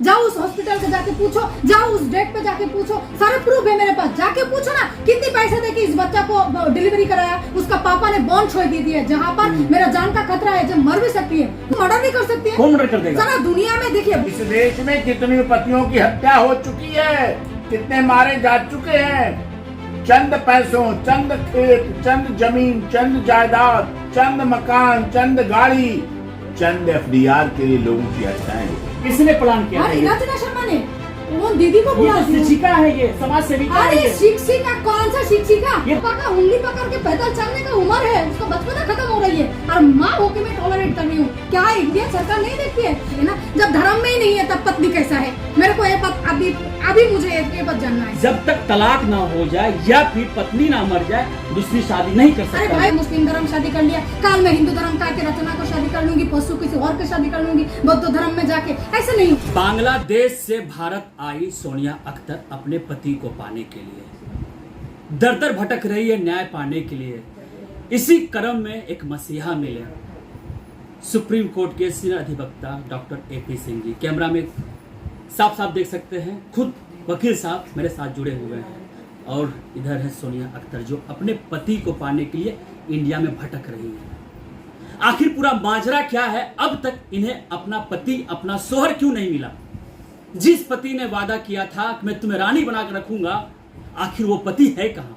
जाओ उस हॉस्पिटल से जाके पूछो, जाओ उस डेट पे जाके पूछो, सारे प्रूफ है मेरे पास, जाके पूछो ना कितने पैसे दे के इस बच्चा को डिलीवरी कराया। उसका पापा ने बॉन्ड छोड़ दी है जहाँ पर मेरा जान का खतरा है, जब मर भी सकती है, मर्डर भी कर सकती है। कौन मर्डर कर देगा? सारा दुनिया में देखिए, इस देश में कितनी पतियों की हत्या हो चुकी है, कितने मारे जा चुके हैं। चंद पैसों, चंद खेत, चंद जमीन, चंद जायदाद, चंद मकान, चंद गाड़ी, चंद एफडीआर के लिए लोगों की हत्याएं। किसने प्लान किया? अरे रचना शर्मा ने, वो दीदी को बुला ये शिक्षिका है, ये समाज सेविका है। अरे शिक्षिका कौन सा शिक्षिका? ये पापा उंगली पकड़ के पैदल चलने का उम्र है, उसका बचपना खत्म हो रही है और माँ होके मैं टॉलरेट कर रही हूँ। क्या इंडिया सरकार नहीं देखती है ना? जब धर्म में ही नहीं है तब पत्नी कैसा है? मेरे को ये बात अभी मुझे ये बात जानना है। जब तक तलाक ना हो जाए या फिर पत्नी ना मर जाए, दूसरी शादी नहीं कर अरे सकता। भाई मुस्लिम धर्म शादी कर लिया, काल में हिंदू धर्म का के रचना को शादी कर लूंगी, परसों किसी और की शादी कर लूंगी, बौद्ध धर्म में जाके, ऐसे नहीं। बांग्लादेश से भारत आई सोनिया अख्तर अपने पति को पाने के लिए दर दर भटक रही है न्याय पाने के लिए। इसी क्रम में एक मसीहा मिले, सुप्रीम कोर्ट के सीनियर अधिवक्ता doctor AP Singh ji. Camera में साफ साफ देख सकते हैं, खुद वकील साहब मेरे साथ जुड़े हुए हैं। और इधर है सोनिया अख्तर जो अपने पति को पाने के लिए इंडिया में भटक रही है। आखिर पूरा माजरा क्या है? अब तक इन्हें अपना पति, अपना शोहर क्यों नहीं मिला? जिस पति ने वादा किया था कि मैं तुम्हें रानी बनाकर रखूंगा, आखिर वो पति है कहां?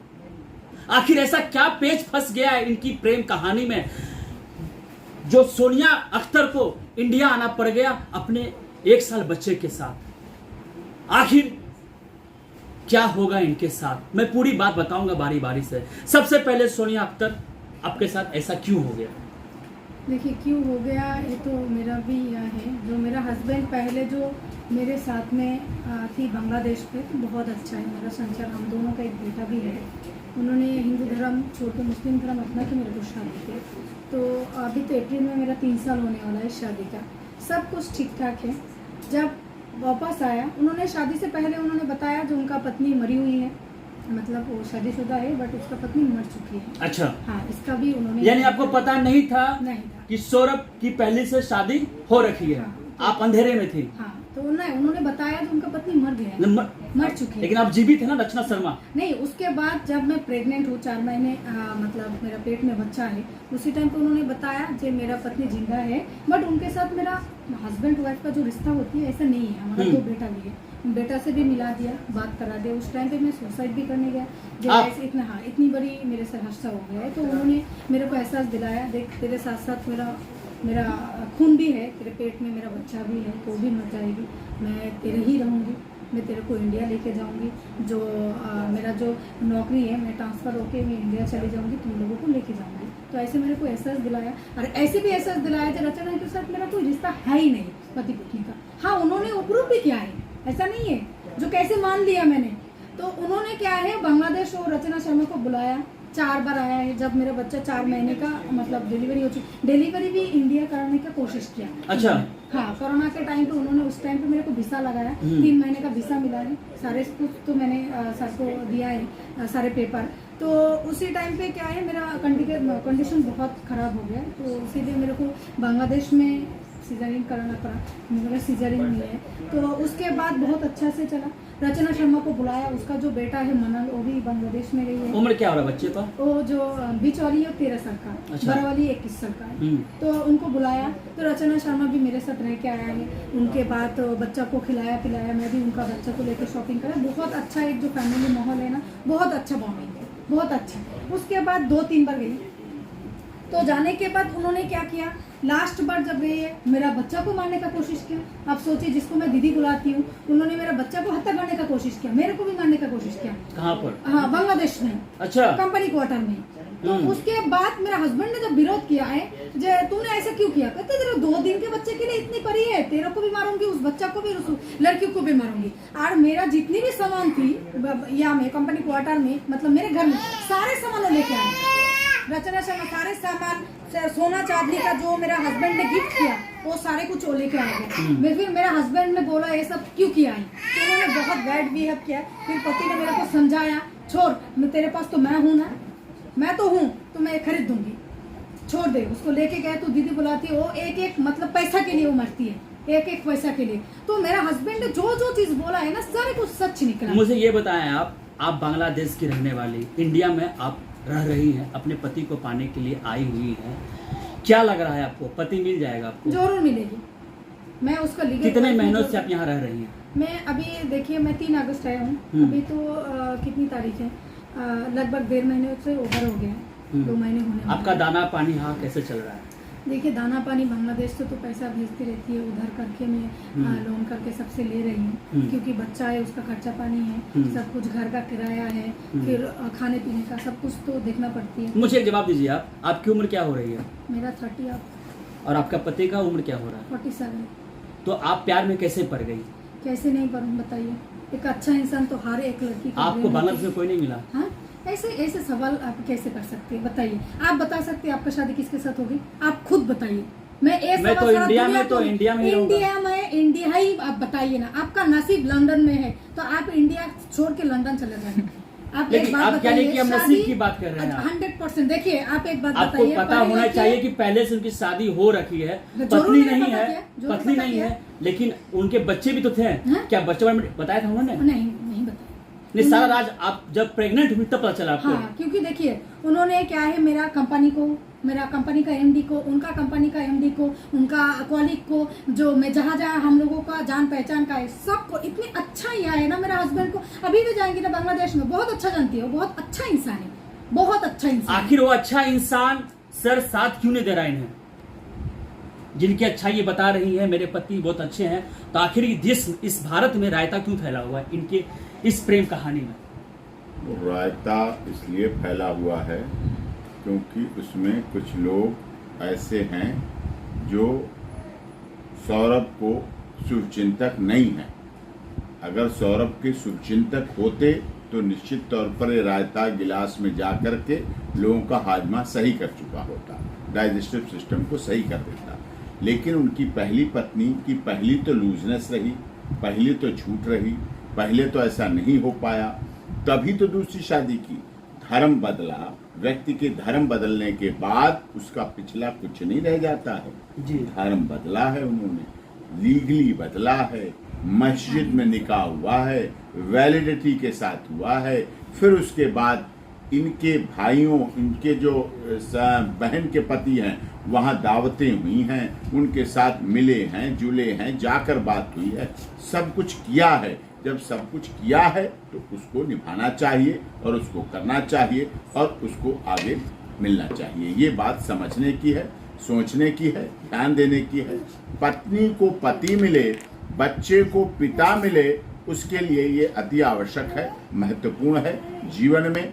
आखिर ऐसा क्या पेच फंस गया है इनकी प्रेम कहानी में जो सोनिया अख्तर को इंडिया आना पड़ गया अपने 1 साल बच्चे के साथ? आखिर क्या होगा इनके साथ? मैं पूरी बात बताऊंगा बारी बारी से। सबसे पहले सोनिया अख्तर, आपके साथ ऐसा क्यों हो गया? देखिए क्यों हो गया, ये तो मेरा भी यह है, जो मेरा हस्बैंड पहले जो मेरे साथ में थी बांग्लादेश पे, तो बहुत अच्छा है मेरा संसार, हम दोनों का एक बेटा भी है। उन्होंने हिंदू धर्म छोड़ के मुस्लिम धर्म अपना के मेरे को शादी की। तो अभी तो अप्रैल में मेरा 3 साल होने वाला है शादी का। सब कुछ ठीक ठाक है। जब वापस आया, उन्होंने शादी से पहले उन्होंने बताया जो उनका पत्नी मरी हुई है, मतलब वो शादीशुदा है बट उसका पत्नी मर चुकी है। अच्छा, हाँ, इसका भी उन्होंने, यानी आपको पता नहीं था? नहीं था कि सौरभ की पहले से शादी हो रखी है। हाँ, आप अंधेरे में थी? हाँ, तो नहीं, उन्होंने बताया जो उनका पत्नी मर गया है, मर चुकी है। लेकिन आप जीवित है ना रचना शर्मा? नहीं, उसके बाद जब मैं प्रेग्नेंट हूँ, 4 महीने मतलब मेरा पेट में बच्चा है, उसी टाइम पे उन्होंने बताया जो मेरा पत्नी जिंदा है, बट उनके साथ मेरा हस्बैंड वाइफ का जो रिश्ता होती है ऐसा नहीं है। हमारा 2 बेटा भी है, बेटा से भी मिला दिया, बात करा दिया। उस टाइम पे मैं सुसाइड भी करने गया जब ऐसे इतनी बड़ी मेरे से हादसा हो गया है। तो उन्होंने मेरे को एहसास दिलाया, देख तेरे साथ साथ मेरा खून भी है, तेरे पेट में मेरा बच्चा भी है, वो भी मर जाएगी, मैं तेरे ही रहूँगी, मैं तेरे को इंडिया लेके जाऊँगी, जो मेरा जो नौकरी है मैं ट्रांसफ़र होके मैं इंडिया चली जाऊँगी, तुम लोगों को लेके जाऊँगी। तो ऐसे मेरे को एहसास दिलाया, और ऐसे भी एहसास दिलाया कि रचना के साथ मेरा कोई रिश्ता है ही नहीं पति पत्नी का। हाँ, उन्होंने अप्रूव भी किया है, ऐसा नहीं है जो कैसे मान लिया मैंने। तो उन्होंने क्या है, बांग्लादेश और रचना शर्मा को बुलाया, 4 बार आया है। जब मेरा बच्चा 4 महीने का मतलब डिलीवरी हो चुकी, डिलीवरी भी इंडिया कराने का कोशिश किया। अच्छा, हाँ, कोरोना के टाइम पे उन्होंने उस टाइम पे मेरे को वीसा लगाया, 3 महीने का वीसा मिला है, सारे कुछ तो मैंने सर को दिया है, सारे पेपर। तो उसी टाइम पे क्या है, मेरा कंडीशन बहुत ख़राब हो गया, तो इसीलिए मेरे को बांग्लादेश में सीजरिंग कराना पड़ा, मेरा सीजरिंग नहीं है। तो उसके बाद बहुत अच्छा से चला। रचना शर्मा को बुलाया, उसका जो बेटा है मनल, वो भी बांग्लादेश में गई है। उम्र क्या हो रहा है बच्चे का? वो जो बीच वाली है 13 साल का, अच्छा। बड़ा वाली 21 साल का है। तो उनको बुलाया, तो रचना शर्मा भी मेरे साथ रह के आया है। उनके बाद तो बच्चा को खिलाया पिलाया, मैं भी उनका बच्चा को लेकर शॉपिंग करा। बहुत अच्छा एक जो फैमिली माहौल है ना, बहुत अच्छा बॉन्डिंग है, बहुत अच्छा। उसके बाद 2-3 बार गई, तो जाने के बाद उन्होंने क्या किया, लास्ट बार जब गई है, मेरा बच्चा को मारने का कोशिश किया। आप सोचिए, जिसको मैं दीदी बुलाती हूँ, उन्होंने मेरा बच्चा को हत्या करने का कोशिश किया, मेरे को भी मारने का कोशिश किया। कहाँ पर? हाँ, बांग्लादेश में। अच्छा, कंपनी क्वार्टर में। तो उसके बाद मेरा हस्बैंड ने जब विरोध किया है, जो तूने ऐसा क्यों किया, कहते तेरे 2 दिन के बच्चे के लिए इतनी परी है, तेरे को भी मारूंगी, उस बच्चा को भी, उस लड़की को भी मारूंगी। और मेरा जितनी भी सामान थी या में कंपनी क्वार्टर में, मतलब मेरे घर में सारे सामान लेके आए। रचना शर्मा सारे सामान, सोना चांदी का जो मेरा हस्बैंड ने गिफ्ट किया, वो सारे कुछ लेके आ गए। फिर मेरा हस्बैंड ने बोला ये सब क्यों किया है, तो उन्होंने बहुत बैड बिहेव किया। फिर पति ने मेरे को समझाया, छोड़, तेरे पास तो मैं हूँ ना, मैं तो हूँ, तो मैं खरीद दूंगी, छोड़ दे उसको। लेके गए तो दीदी बुलाती है, वो एक मतलब पैसा के लिए वो मरती है, एक एक पैसा के लिए। तो मेरा हस्बैंड ने जो जो चीज बोला है ना सारे कुछ सच निकला। मुझे ये बताएं, आप बांग्लादेश की रहने वाली, इंडिया में आप रह रही हैं, अपने पति को पाने के लिए आई हुई हैं, क्या लग रहा है आपको, पति मिल जाएगा आपको? जरूर मिलेगी। मैं उसका लीगल कितने महीनों से आप यहाँ रह रही हैं? मैं अभी देखिए मैं 3 अगस्त आया हूँ। अभी तो कितनी तारीख है, लगभग 1.5 महीने से ओवर हो गया है, 2 महीने होने वाले। आपका दाना पानी यहाँ कैसे चल रहा है? देखिए दाना पानी बांग्लादेश से तो पैसा भेजती रहती है, उधर करके मैं लोन करके सबसे ले रही हूँ, क्योंकि बच्चा है, उसका खर्चा पानी है, सब कुछ घर का किराया है, फिर खाने पीने का सब कुछ तो देखना पड़ती है। मुझे एक जवाब दीजिए, आपकी उम्र क्या हो रही है? मेरा 30 और आपका पति का उम्र क्या हो रहा है? 47। तो आप प्यार में कैसे पड़ गई? कैसे नहीं पढ़ूँ बताइए, एक अच्छा इंसान तो हर एक लड़की को आपको बांग्लादेश में कोई नहीं मिला? हाँ, ऐसे सवाल आप कैसे कर सकते हैं बताइए? आप बता सकते हैं आपका शादी किसके साथ होगी? आप खुद बताइए। मैं तो इंडिया में इंडिया ही आप बताइए ना। आपका नसीब लंदन में है तो आप इंडिया छोड़ के लंदन चले जाए। आप एक बात बताइए, कि हम नसीब की बात कर रहे हैं 100%। देखिए आप एक बात आपको बताइए, पता होना चाहिए कि पहले से उनकी शादी हो रखी है, पत्नी नहीं है, लेकिन उनके बच्चे भी तो थे। क्या बच्चों में बताया था उन्होंने? नहीं बताया। नहीं, सारा राज आप जब प्रेग्नेंट हुई तब पता चला आपको? हाँ, क्योंकि देखिए उन्होंने क्या है, मेरा कंपनी का एमडी को, उनका कंपनी का एमडी को, उनका कॉलीग को, जो मैं जहाँ हम लोगों का जान पहचान का है, सबको इतनी अच्छा ही है ना। मेरा हस्बैंड को अभी भी जाएंगे ना बांग्लादेश में, बहुत अच्छा जानती है, बहुत अच्छा इंसान है, बहुत अच्छा इंसान। आखिर वो अच्छा इंसान सर साथ क्यों नहीं दे रहा इन्हें? जिनकी अच्छाई ये बता रही है मेरे पति बहुत अच्छे हैं, तो आखिर इस भारत में रायता क्यों फैला हुआ है इनके इस प्रेम कहानी में? रायता इसलिए फैला हुआ है क्योंकि उसमें कुछ लोग ऐसे हैं जो सौरभ को शुभचिंतक नहीं है। अगर सौरभ के शुभचिंतक होते तो निश्चित तौर पर ये रायता गिलास में जा कर के लोगों का हाजमा सही कर चुका होता, डाइजेस्टिव सिस्टम को सही कर देता। लेकिन उनकी पहली पत्नी की पहली तो लूजनेस रही, पहली तो झूठ रही, पहले तो ऐसा नहीं हो पाया, तभी तो दूसरी शादी की। धर्म बदला, व्यक्ति के धर्म बदलने के बाद उसका पिछला कुछ नहीं रह जाता है जी। धर्म बदला है उन्होंने, लीगली बदला है, मस्जिद में निकाह हुआ है, वैलिडिटी के साथ हुआ है। फिर उसके बाद इनके भाइयों, इनके जो बहन के पति हैं, वहाँ दावतें हुई हैं, उनके साथ मिले हैं, जुले हैं, जाकर बात हुई है, सब कुछ किया है। जब सब कुछ किया है तो उसको निभाना चाहिए और उसको करना चाहिए और उसको आगे मिलना चाहिए। ये बात समझने की है, सोचने की है, ध्यान देने की है। पत्नी को पति मिले, बच्चे को पिता मिले, उसके लिए ये अति आवश्यक है, महत्वपूर्ण है, जीवन में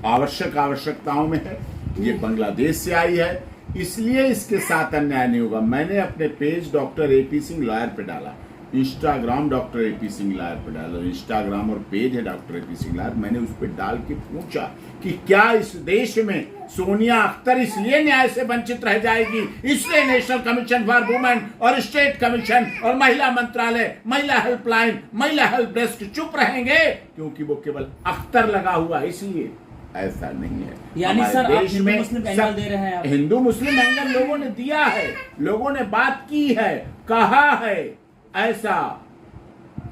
आवश्यकताओं में है। ये बांग्लादेश से आई है, इसलिए इसके साथ अन्याय नहीं होगा। मैंने अपने page doctor AP Singh lawyer पे डाला, Instagram doctor AP Singh lawyer पे डाला, इंस्टाग्राम और पेज है डॉक्टर AP सिंह लॉयर। मैंने उस पर डाल के पूछा कि क्या इस देश में सोनिया अख्तर इसलिए न्याय से वंचित रह जाएगी, इसलिए नेशनल कमीशन फॉर वुमेन और स्टेट कमीशन और महिला मंत्रालय, महिला हेल्पलाइन, महिला हेल्प डेस्क चुप रहेंगे क्योंकि वो केवल अख्तर लगा हुआ है? इसलिए ऐसा नहीं है। यानी सर आप देश हिंदू में मुस्लिम एंगल दे रहे हैं आप? हिंदू मुस्लिम एंगल लोगों ने दिया है, लोगों ने बात की है, कहा है, ऐसा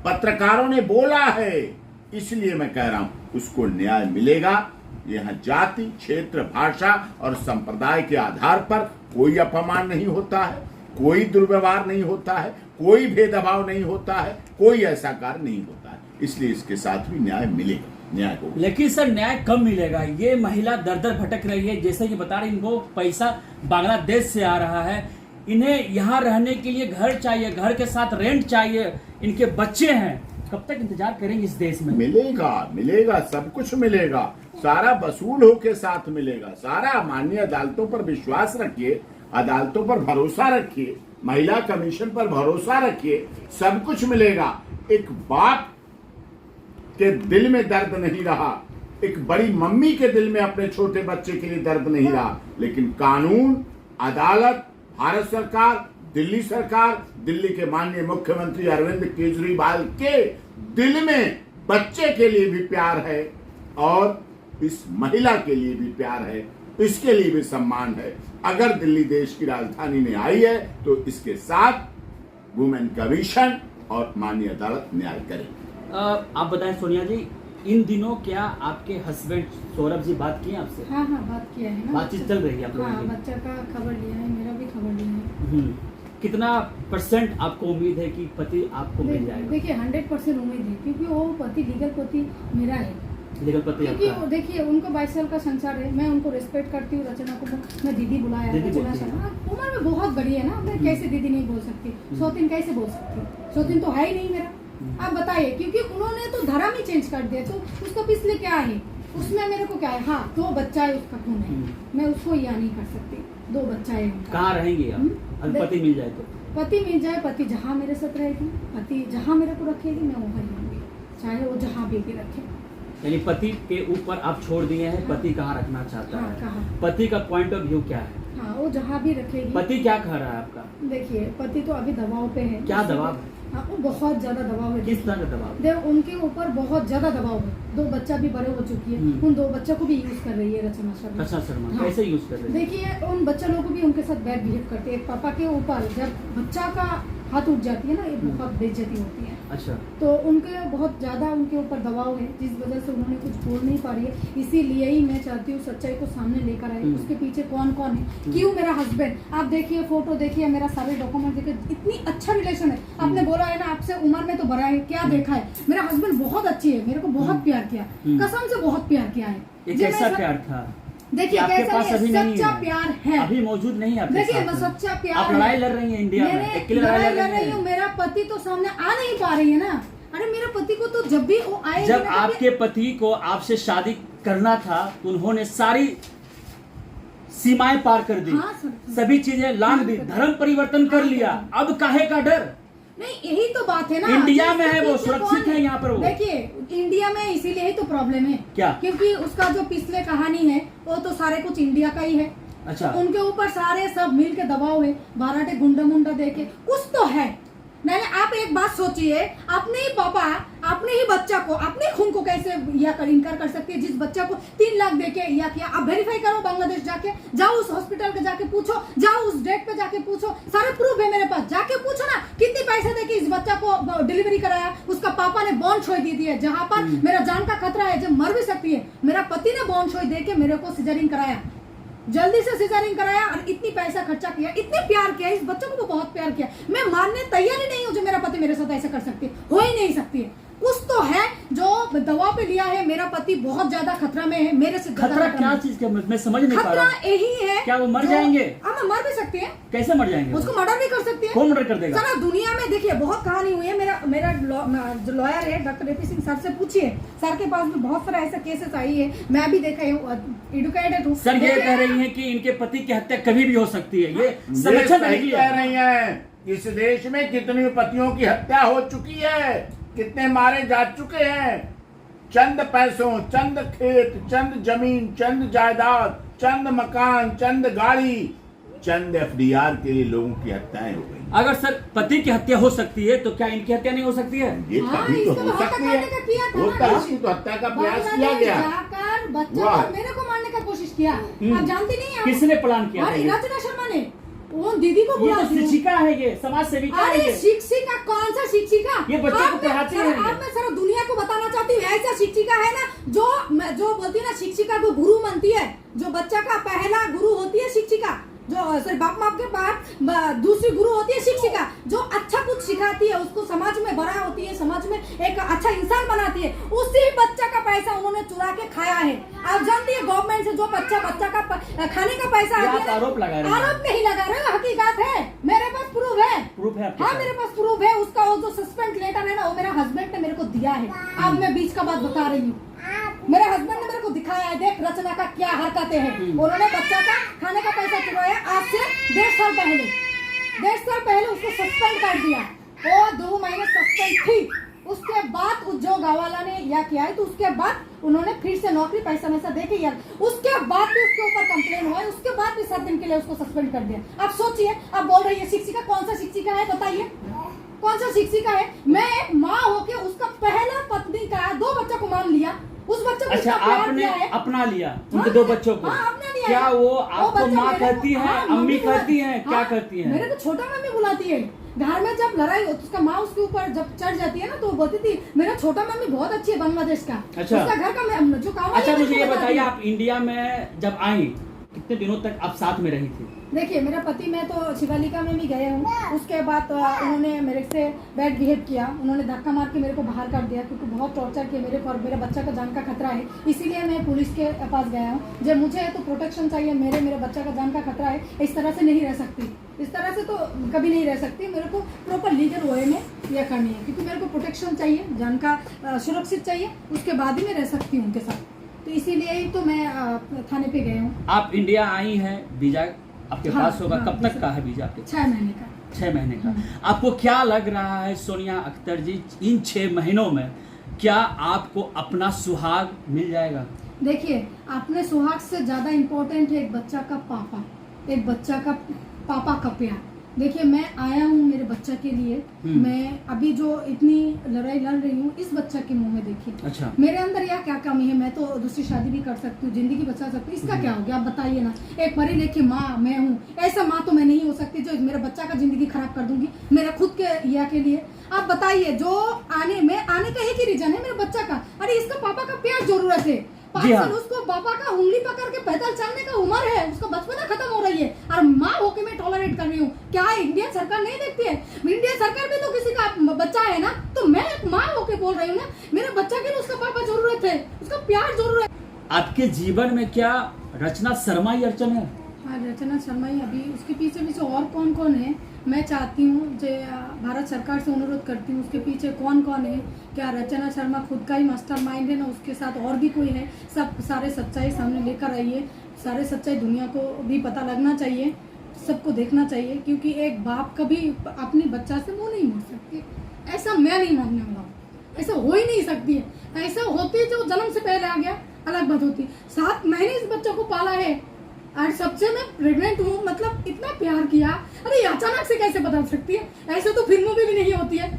पत्रकारों ने बोला है, इसलिए मैं कह रहा हूं उसको न्याय मिलेगा। यहां जाति, क्षेत्र, भाषा और संप्रदाय के आधार पर कोई अपमान नहीं होता है, कोई दुर्व्यवहार नहीं होता है, कोई भेदभाव नहीं होता है, कोई ऐसा कार्य नहीं होता है। इसलिए इसके साथ भी न्याय मिलेगा, न्याय होगा। लेकिन सर न्याय कब मिलेगा? ये महिला दर दर भटक रही है, जैसे कि बता रहे इनको पैसा बांग्लादेश से आ रहा है, इन्हें यहाँ रहने के लिए घर चाहिए, घर के साथ रेंट चाहिए, इनके बच्चे हैं, कब तक इंतजार करेंगे इस देश में? मिलेगा, सब कुछ मिलेगा, सारा वसूल होके साथ मिलेगा। सारा माननीय अदालतों पर विश्वास रखिए, अदालतों पर भरोसा रखिए, महिला कमीशन पर भरोसा रखिए, सब कुछ मिलेगा। एक बाप के दिल में दर्द नहीं रहा, एक बड़ी मम्मी के दिल में अपने छोटे बच्चे के लिए दर्द नहीं रहा, लेकिन कानून, अदालत, भारत सरकार, दिल्ली सरकार, दिल्ली के माननीय मुख्यमंत्री अरविंद केजरीवाल के दिल में बच्चे के लिए भी प्यार है और इस महिला के लिए भी प्यार है, इसके लिए भी सम्मान है। अगर दिल्ली देश की राजधानी में आई है तो इसके साथ वुमेन कमीशन और माननीय अदालत न्याय करे। आप बताएं सोनिया जी, इन दिनों क्या आपके हस्बैंड सौरभ जी बात की आपसे? हाँ हाँ, बात किया है ना। बातचीत चल रही है आप लोगों हाँ, की? बच्चा का खबर लिया है, मेरा भी खबर लिया है। कितना % आपको उम्मीद है कि पति आपको मिल जाएगा? देखिए 100% उम्मीद है, क्योंकि वो पति लीगल पति मेरा है। लीगल पति क्योंकि आपका? देखिए उनको 22 साल का संसार है, मैं उनको रिस्पेक्ट करती हूँ। रचना को मैं दीदी बुलाया, दीदी रचना बोलती है। शर्मा उम्र में बहुत बड़ी है ना, मैं कैसे दीदी नहीं बोल सकती? सौतीन कैसे बोल सकती? सौतीन तो है ही नहीं मेरा। आप बताइए, क्योंकि उन्होंने तो धर्म ही चेंज कर दिया, तो उसका पिछले क्या है, उसमें मेरे को क्या है? हाँ, 2 बच्चा है, उसका खून है, मैं उसको या नहीं कर सकती। 2 बच्चा है उनका। कहाँ रहेंगे आप अगर पति मिल जाए तो? पति मिल जाए, पति जहाँ मेरे साथ रहेगी, पति जहाँ मेरे को रखेगी, मैं वहाँ रहूंगी, चाहे वो जहाँ भी रखे। यानी पति के ऊपर आप छोड़ दिए हैं, पति कहाँ रखना चाहता हाँ, है? कहाँ? पति का पॉइंट ऑफ व्यू क्या है? हाँ, वो जहाँ भी रखेगी। पति क्या कह रहा है आपका? देखिए पति तो अभी दबाव पे है। क्या दबाव है? हाँ, वो बहुत ज्यादा दबाव है। किस तरह का दबाव? देख, उनके ऊपर बहुत ज्यादा दबाव है। 2 बच्चा भी बड़े हो चुकी है, उन 2 बच्चों को भी यूज कर रही है रचना शर्मा। रचना शर्मा हाँ। कैसे यूज कर रहे हैं? देखिए उन बच्चा लोगों को भी उनके साथ बैड बिहेव करते हैं। पापा के ऊपर जब बच्चा का हाथ उठ जाती है ना, ये बहुत बेइज्जती होती है। अच्छा, तो उनके बहुत ज्यादा उनके ऊपर दबाव है, जिस वजह से उन्होंने कुछ बोल नहीं पा रही है। इसीलिए ही मैं चाहती हूँ सच्चाई को सामने लेकर आए। उसके पीछे कौन कौन है, क्यों मेरा हस्बैंड, आप देखिए फोटो देखिए, मेरा सारे डॉक्यूमेंट देखिए, इतनी अच्छा रिलेशन है। आपने बोला है ना आपसे उम्र में तो बड़ा है, क्या देखा है? मेरा हस्बैंड बहुत अच्छी है, मेरे को बहुत प्यार किया, कसम से बहुत प्यार किया है। ये जो कैसा मैं प्यार था? देखिए आपके कैसा पास अभी नहीं सच्चा है? प्यार है, अभी मौजूद नहीं है आपके देखिए साथ में? सच्चा प्यार आप है। लड़ाई लड़ रही हैं इंडिया में, मैंने अकेले लड़ाई लड़ लड़ रही हूँ, मेरा पति तो सामने आ नहीं पा रही है ना। अरे मेरे पति को तो जब भी वो आए, जब आपके पति को आपसे शादी करना था, उन्होंने सारी सीमाएं पार कर दी, हाँ, सभी चीजें लांघ दी, धर्म परिवर्तन कर लिया, अब काहे का डर? नहीं, यही तो बात है ना। इंडिया में जिसके है वो, पीछे सुरक्षित कौन है यहाँ पर वो। देखिए इंडिया में इसीलिए ही तो प्रॉब्लम है। क्या? क्योंकि उसका जो पिछले कहानी है वो तो सारे कुछ इंडिया का ही है। अच्छा, उनके ऊपर सारे सब मिल के दबाव है, बाराटे गुंडा मुंडा देके कुछ तो है। नहीं, आप एक बात सोचिए, अपने ही पापा अपने ही बच्चा को, अपने खून को कैसे इनकार कर सकती है? जिस बच्चा को 3 लाख देके या किया, आप वेरीफाई करो, बांग्लादेश जाके जाओ, उस हॉस्पिटल के जाके पूछो, जाओ उस डेट पे जाके पूछो, सारे प्रूफ है मेरे पास, जाके पूछो ना कितने पैसे देके इस बच्चा को डिलीवरी कराया। उसका पापा ने बॉन्ड छोड़ दी थी, जहाँ पर मेरा जान का खतरा है, जब मर भी सकती है। मेरा पति ने बॉन्ड छोड़ दे के मेरे को सिजरिंग कराया, जल्दी से सिजरिंग कराया, और इतनी पैसा खर्चा किया, इतने प्यार किया इस बच्चों को, बहुत प्यार किया। मैं मानने तैयार ही नहीं हूँ जो मेरा पति मेरे साथ ऐसा कर सकती है, हो ही नहीं सकती है। कुछ तो है जो दबाव पे लिया है। मेरा पति बहुत ज्यादा खतरा में है, मेरे से ज्यादा खतरा क्या चीज का? मैं समझ नहीं पा खतरा रहा हूँ। यही है। क्या वो मर जाएंगे? हाँ, मर भी सकती है। कैसे मर जाएंगे? उसको मर्डर भी कर सकती है। कौन मर्डर कर देगा? सारा दुनिया में देखिए बहुत कहानी हुई है। मेरा जो लॉयर है डॉक्टर AP सिंह सर से पूछिए, सर के पास भी बहुत सारा ऐसा केसेस आई है, मैं भी देखा हूँ, एडुकेटेड हूँ। सर ये कह रही हैं कि इनके पति की हत्या कभी भी हो सकती है, ये समझ सही कह रही हैं। इस देश में कितने पतियों की हत्या हो चुकी है, कितने मारे जा चुके हैं। चंद पैसों, चंद खेत, चंद जमीन, चंद जायदाद, चंद मकान, चंद गाड़ी, चंद FDR के लिए लोगों की हत्याएं हो गई। अगर सर पति की हत्या हो सकती है तो क्या इनकी हत्या नहीं हो सकती है? ये हाँ, तभी तो इसको हो हत्या सकती करने है। का किया था वो ना, तभी इसकी तो हत्या का प्रयास किया बांग्लादेश गया। जाकर बच्चा वाह। को मेरे को मारने का कोशिश किया। आप जानती नहीं हैं? किसने प्लान किया था अरे ये? रचना शर्मा ने, वो दीदी को ये बुला तो शिक्षिका है, ये समाज सेविका है अरे ये। शिक्षिका, कौन सा शिक्षिका? ये बच्चों को आप मैं- पढ़ाती सर, है। आप मैं सारा दुनिया को बताना चाहती हूँ, ऐसा शिक्षिका है ना जो बोलती है ना, शिक्षिका को गुरु मानती है, जो बच्चा का पहला गुरु होती है शिक्षिका, जो सॉरी बाप माँ के बाद दूसरी गुरु होती है शिक्षिका, जो अच्छा कुछ सिखाती है, उसको समाज में बड़ा होती है, समाज में एक अच्छा इंसान बनाती है। उसी बच्चा का पैसा उन्होंने चुरा के खाया है। आप जानती है गवर्नमेंट से जो बच्चा का खाने का पैसा ये आती आप है ना, आरोप लगा रहे हैं। आरोप नहीं लगा रहे हो, हकीकत है, मेरे पास प्रूफ है। प्रूफ है आपके हाँ, पास? मेरे पास प्रूफ है। उसका वो जो सस्पेंड लेटर है ना, वो मेरा हस्बैंड ने मेरे को दिया है। अब मैं बीच का बात बता रही हूँ, मेरे हस्बैंड ने मेरे को दिखाया है, देख रचना का क्या हरकतें हैं। उन्होंने बच्चा का खाने का पैसा चुराया आज से 1.5 साल पहले। 1.5 साल पहले उसको सस्पेंड कर दिया, वो 2 महीने सस्पेंड थी। उसके बाद जो गावाला ने या किया है, तो उसके बाद उन्होंने फिर से नौकरी पैसा वैसा दे के यार, उसके बाद भी उसके ऊपर कंप्लेन हुआ है, उसके बाद भी 7 दिन के लिए उसको सस्पेंड कर दिया। आप सोचिए, आप बोल रही है शिक्षिका, कौन सा शिक्षिका है बताइए, कौन सा शिक्षिका है? मैं एक माँ होके उसका पहला पत्नी का 2 बच्चों को मान लिया, उस बच्चे को अच्छा, इतना प्यार आपने किया है। अपना लिया उनके 2 बच्चों को? हाँ, अपना लिया। है। क्या वो आपको बच्चा माँ मेरे- कहती है, हाँ, अम्मी मम्मी कहती हैं, क्या हाँ, कहती हैं? मेरे को छोटा मम्मी बुलाती है। घर में जब लड़ाई हो तो उसका माँ उसके ऊपर जब चढ़ जाती है ना, तो वो बोलती थी मेरा छोटा मम्मी बहुत अच्छी है बांग्लादेश का। अच्छा। उसका घर का जो काम है, अच्छा, मेरे मुझे को ये बताती बताइए, है। आप इंडिया में जब आई कितने दिनों तक आप साथ में रही थी? देखिए, मेरा पति, मैं तो शिवालिका में भी गए हूँ। उसके बाद उन्होंने मेरे से बैड बिहेव किया, उन्होंने धक्का मार के मेरे को बाहर कर दिया, क्योंकि बहुत टॉर्चर किया मेरे को और मेरे बच्चा का जान का खतरा है। इसीलिए मैं पुलिस के पास गया हूँ। जब मुझे तो प्रोटेक्शन चाहिए, मेरे बच्चा का जान का खतरा है, इस तरह से नहीं रह सकती, इस तरह से तो कभी नहीं रह सकती। मेरे को प्रॉपर लीगल वे में यह करनी है, क्योंकि मेरे को प्रोटेक्शन चाहिए, जान का सुरक्षित चाहिए, उसके बाद ही मैं रह सकती हूँ उनके साथ। तो इसीलिए ही तो मैं थाने पे गई हूँ। आप इंडिया आई हैं, वीजा आपके हाँ, पास होगा, हाँ, कब तक का है वीजा आपके? 6 महीने का। 6 महीने का। आपको क्या लग रहा है सोनिया अख्तर जी, इन 6 महीनों में क्या आपको अपना सुहाग मिल जाएगा? देखिए, अपने सुहाग से ज्यादा इम्पोर्टेंट है एक बच्चा का पापा, एक बच्चा का पापा का प्यार। देखिए, मैं आया हूँ मेरे बच्चा के लिए। मैं अभी जो इतनी लड़ाई लड़ रही हूँ, इस बच्चा के मुंह में देखिए। अच्छा। मेरे अंदर यह क्या कमी है? मैं तो दूसरी शादी भी कर सकती हूँ, जिंदगी बचा सकती हूँ, इसका क्या हो गया? आप बताइए ना। एक पढ़ी लिखी माँ मैं हूँ, ऐसा माँ तो मैं नहीं हो सकती जो मेरे बच्चा का जिंदगी खराब कर दूंगी मेरा खुद के या के लिए। आप बताइए, जो आने का एक ही रीजन है, मेरे बच्चा का। अरे इसका पापा का प्यार जरूरत है। जी हाँ। उसको पापा का उंगली पकड़ के पैदल चलने का उम्र है, उसका बचपना खत्म हो रही है, और माँ होके मैं टॉलरेट कर रही हूँ। क्या इंडियन सरकार नहीं देखती है? इंडियन सरकार भी तो किसी का बच्चा है ना, तो मैं एक माँ होके बोल रही हूँ ना, मेरे बच्चा के लिए उसका पापा जरूरत है, उसका प्यार जरूरत है। आपके जीवन में क्या रचना शर्मा ही अड़चन है? हाँ, रचना शर्मा ही। अभी उसके पीछे और कौन कौन है, मैं चाहती हूँ जो भारत सरकार से अनुरोध करती हूँ, उसके पीछे कौन कौन है। क्या रचना शर्मा खुद का ही मास्टरमाइंड है ना, उसके साथ और भी कोई है? सब सारे सच्चाई सामने लेकर आइए, सारे सच्चाई दुनिया को भी पता लगना चाहिए, सबको देखना चाहिए, क्योंकि एक बाप कभी अपने बच्चा से मुँह नहीं मोड़ सकती। ऐसा मैं नहीं मानने वाला हूँ, ऐसा हो ही नहीं सकती है। ऐसा होती जो जन्म से पहले आ गया अलग बात होती। 7 महीने इस बच्चे को पाला है, और सबसे मैं प्रेग्नेंट हूँ, मतलब इतना प्यार किया। अरे अचानक से कैसे बदल सकती है? ऐसे तो फिल्मों में भी नहीं होती है,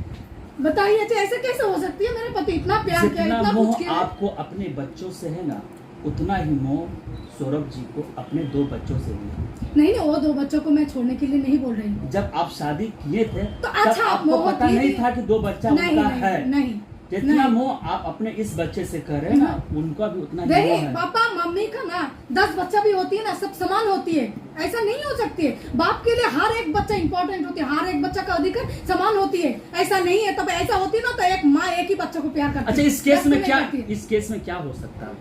बताइए ऐसे कैसे हो सकती है? मेरे पति इतना प्यार किया, जितना इतना मोह कुछ किया। आपको अपने बच्चों से है ना, उतना ही मोह सौरभ जी को अपने 2 बच्चों से भी है। नहीं, वो 2 बच्चों को मैं छोड़ने के लिए नहीं बोल रही हूँ। जब आप शादी किए थे तो तब अच्छा, आपको मोह पता थी नहीं भी। था कि 2 बच्चा नहीं, उनका नहीं, है। नहीं, जितना नहीं। मोह आप अपने इस बच्चे से कर रहे हैं ना, उनका भी उतना ही मोह देखिए, है। पापा मम्मी का ना 10 बच्चा भी होती है ना, सब समान होती है, ऐसा नहीं हो सकती है। बाप के लिए हर एक बच्चा इंपॉर्टेंट होती है, हर एक बच्चा का अधिकार समान होती है, ऐसा नहीं है। तब ऐसा होती ना तो एक माँ एक ही बच्चे को प्यार करती है। अच्छा, इस केस वैसे में नहीं क्या, करती है। इस केस में क्या हो सकता है?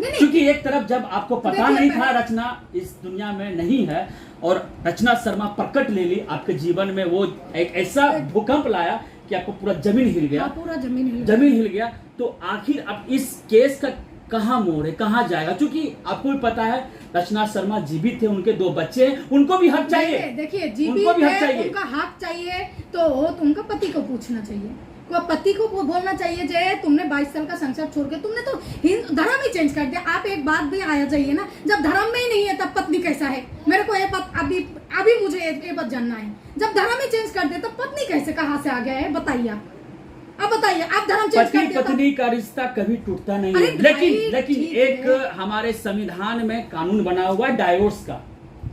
नहीं, नहीं। क्योंकि एक तरफ जब आपको पता देखिए, नहीं था पहले- रचना इस दुनिया में नहीं है, और रचना शर्मा प्रकट ले ली आपके जीवन में, वो एक ऐसा भूकंप लाया कि आपको पूरा जमीन हिल गया। हाँ, पूरा जमीन हिल गया। तो आखिर अब इस केस का कहाँ मोड़ है, कहाँ जाएगा? क्योंकि आपको भी पता है रचना शर्मा जीवित थे, उनके 2 बच्चे हैं, उनको भी हक चाहिए। देखिए, उनको जीवित भी हक है, चाहिए। उनका हक चाहिए, तो वो तो उनका पति को पूछना चाहिए। वो पति को बोलना चाहिए, जे तुमने 22 साल का संसार छोड़ के तुमने तो धर्म ही चेंज कर दिया। आप एक बात भी आया चाहिए ना, जब धर्म में ही नहीं है तब पत्नी कैसा है? मेरे को ये बात अभी मुझे ये बात जानना है। जब धर्म ही चेंज कर दिया तब पत्नी कैसे, कहाँ से आ गया है? बताइए आप बताइए। आप धर्म चेंज कर पति दिया पत्नी का रिश्ता कभी टूटता नहीं अरे है, भाई, लेकिन ठीक एक है। हमारे संविधान में कानून बना हुआ है डाइवोर्स का,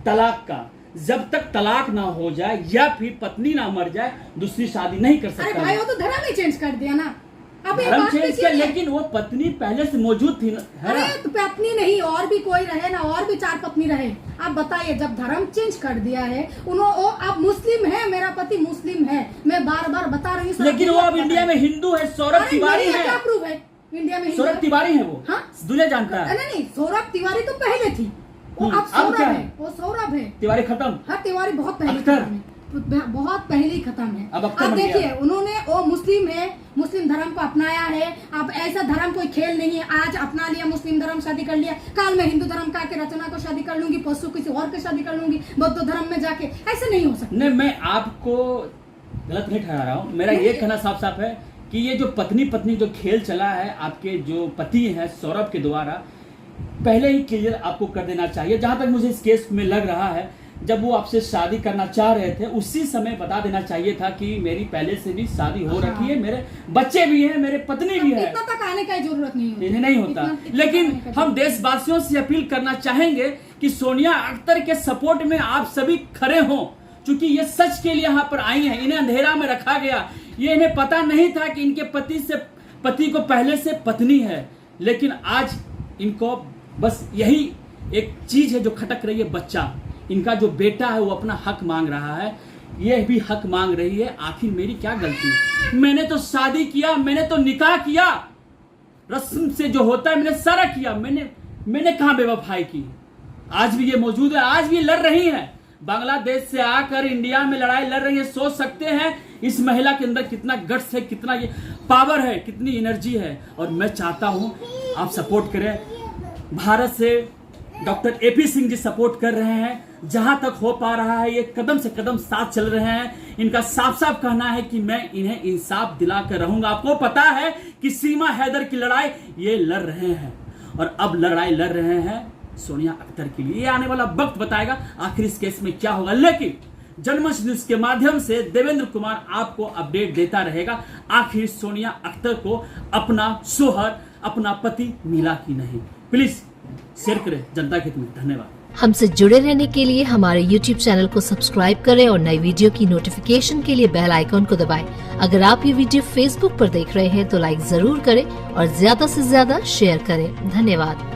तलाक का। जब तक तलाक ना हो जाए या फिर पत्नी ना मर जाए, दूसरी शादी नहीं कर अरे सकता। भाई, वो तो धर्म ही चेंज कर दिया ना। अब ये धर्म बात चेंज किसी किया, ने- लेकिन वो पत्नी पहले से मौजूद थी ना, है अरे ना? तो पत्नी नहीं, और भी कोई रहे ना, और भी 4 पत्नी रहे। आप बताइए, जब धर्म चेंज कर दिया है उन्होंने, आप मुस्लिम है, मेरा पति मुस्लिम है, मैं बार बार बता रही हूँ। लेकिन वो अब इंडिया में हिंदू है, सौरभ तिवारी क्या है। प्रूफ है इंडिया में? सौरभ तिवारी है वो, हाँ? दुनिया जानता है। नहीं, सौरभ तिवारी तो पहले थी, वो अब अब सौरभ क्या है, है? वो सौरभ है। तिवारी खत्म। हर तिवारी बहुत पहले अख्तर। खत्म है, बहुत पहले ही खत्म है। अब अख्तर अब बन गया। देखिए, उन्होंने, वो मुस्लिम है, मुस्लिम धर्म को अपनाया है। अब ऐसा धर्म कोई खेल नहीं है, आज अपना लिया मुस्लिम धर्म, शादी कर लिया, काल में हिंदू धर्म का के रचना को शादी कर लूंगी, परसों किसी और के शादी कर लूंगी, बौद्ध धर्म में जाके, ऐसा नहीं हो सकता। नहीं, मैं आपको गलत नहीं ठहरा रहा हूँ। मेरा ये कहना साफ साफ है कि ये जो पत्नी पत्नी जो खेल चला है आपके जो पति हैं सौरभ के द्वारा, पहले ही क्लियर आपको कर देना चाहिए। जहां तक मुझे इस केस में लग रहा है जब वो आपसे शादी करना चाह रहे थे उसी समय बता देना चाहिए था कि मेरी पहले से भी शादी हो रखी है, मेरे बच्चे भी हैं, मेरे पत्नी भी है। इतना तक आने का जरूरत नहीं होती। इन्हें नहीं होता। इतना लेकिन आने का हम देशवासियों से अपील करना चाहेंगे कि सोनिया अख्तर के सपोर्ट में आप सभी खड़े हों, क्योंकि ये सच के लिए यहाँ पर आई हैं। इन्हें अंधेरा में रखा गया, ये इन्हें पता नहीं था कि इनके पति को पहले से पत्नी है, लेकिन आज इनको बस यही एक चीज है जो खटक रही है, बच्चा। इनका जो बेटा है वो अपना हक मांग रहा है, ये भी हक मांग रही है। आखिर मेरी क्या गलती? मैंने तो शादी किया, मैंने तो निकाह किया, रस्म से जो होता है मैंने सारा किया। मैंने कहां बेवफाई की? आज भी ये मौजूद है, आज भी लड़ रही है, बांग्लादेश से आकर इंडिया में लड़ाई लड़ रही है। सोच सकते हैं इस महिला के अंदर कितना गट्स है, कितना ये पावर है, कितनी एनर्जी है। और मैं चाहता हूं आप सपोर्ट करें। भारत से doctor AP Singh ji support कर रहे हैं, जहां तक हो पा रहा है ये कदम से कदम साथ चल रहे हैं। इनका साफ साफ कहना है कि मैं इन्हें इंसाफ दिला कर रहूंगा। आपको पता है कि सीमा हैदर की लड़ाई ये लड़ रहे हैं, और अब लड़ाई लड़ रहे हैं सोनिया अख्तर के लिए। ये आने वाला वक्त बताएगा आखिर इस केस में क्या होगा, लेकिन जनमंच न्यूज के माध्यम से देवेंद्र कुमार आपको अपडेट देता रहेगा आखिर सोनिया अख्तर को अपना शोहर, अपना पति मिला कि नहीं। प्लीज शेयर करें जनता के हित में। धन्यवाद। हमसे जुड़े रहने के लिए हमारे YouTube चैनल को सब्सक्राइब करें और नई वीडियो की नोटिफिकेशन के लिए बेल आइकॉन को दबाएं। अगर आप ये वीडियो Facebook पर देख रहे हैं तो लाइक जरूर करें और ज्यादा से ज्यादा शेयर करें। धन्यवाद।